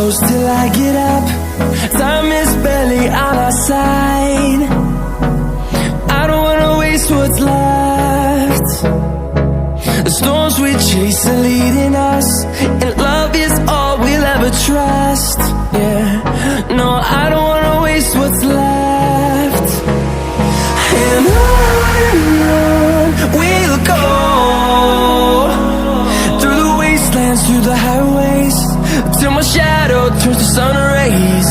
close till I get up. Time is barely on our side. I don't wanna waste what's left. The storms we chase are leading us, and love is all we'll ever trust. Yeah, no, I don't wanna waste what's left. And on we'll go, through the wastelands, through the highways, till my shadow turns to sun rays.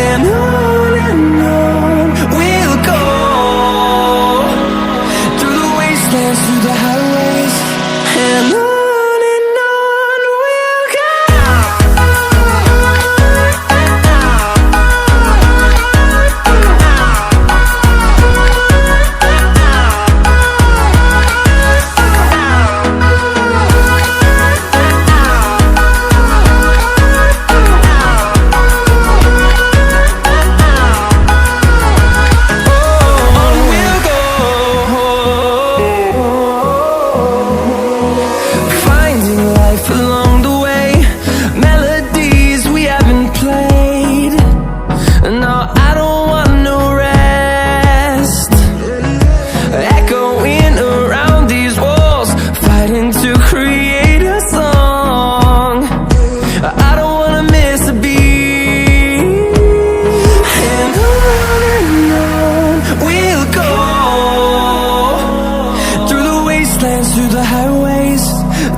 And on we'll go, through the wastelands, through the highways, and on we'll go. Through the highways,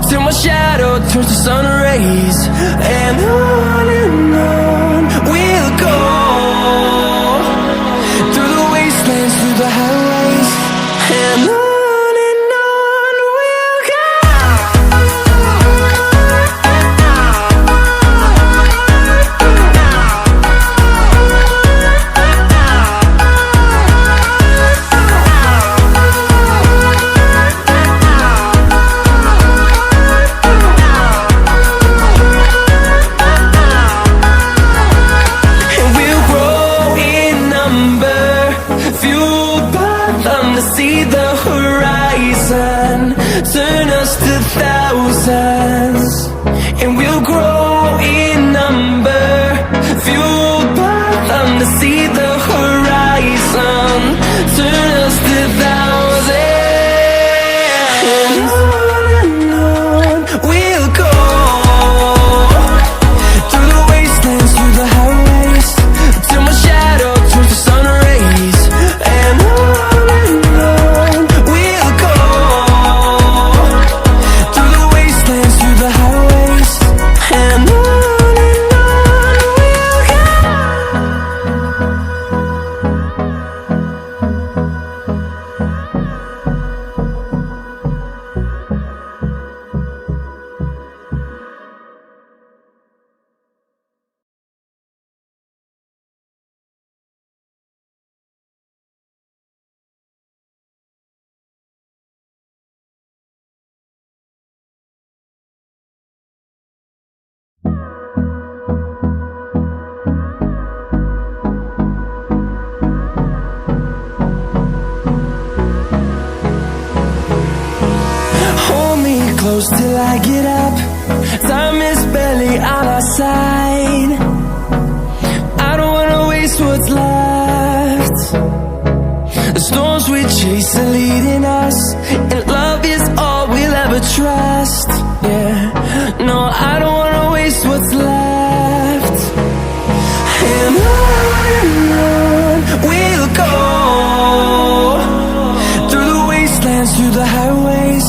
till my shadow turns to sun rays. And on we'll go, through the wastelands, through the highways, and on we'll go. See the horizon turn us to thousands, and we'll grow in number, fueled by them. To see the horizon turn us to thousands, and on we'll go, through the wastelands, through the highways, till my shadow turns to sun rays. And on close till I get up. Time is barely on our side. I don't wanna waste what's left. The storms we chase are leading us, and love is all we'll ever trust. Yeah, no, I don't wanna waste what's left. And on we'll go, through the wastelands, through the highways,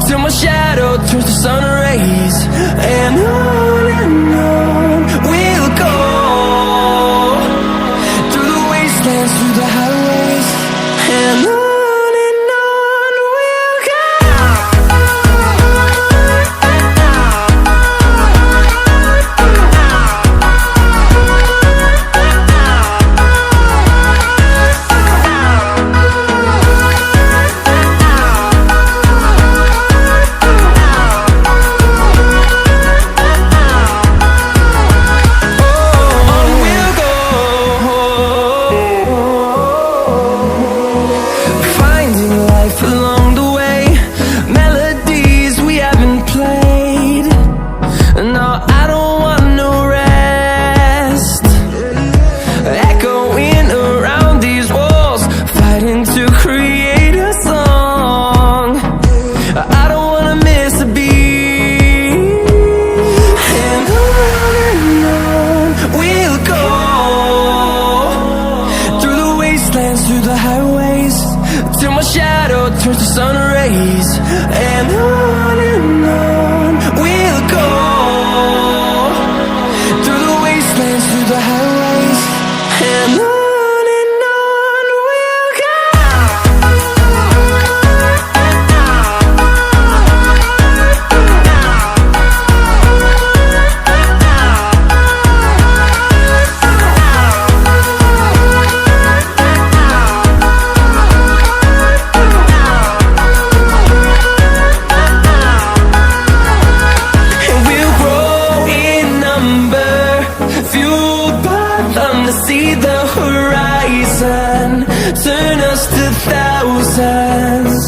till my shadow turns to sun rays. And on we'll go, through the wastelands, through the highways, and on we'll go. wastelands, through the highways, till my shadow turns to sun rays. And on we'll go, through the wastelands, through the highways, and on we'll go. See the horizon, turn us to thousands.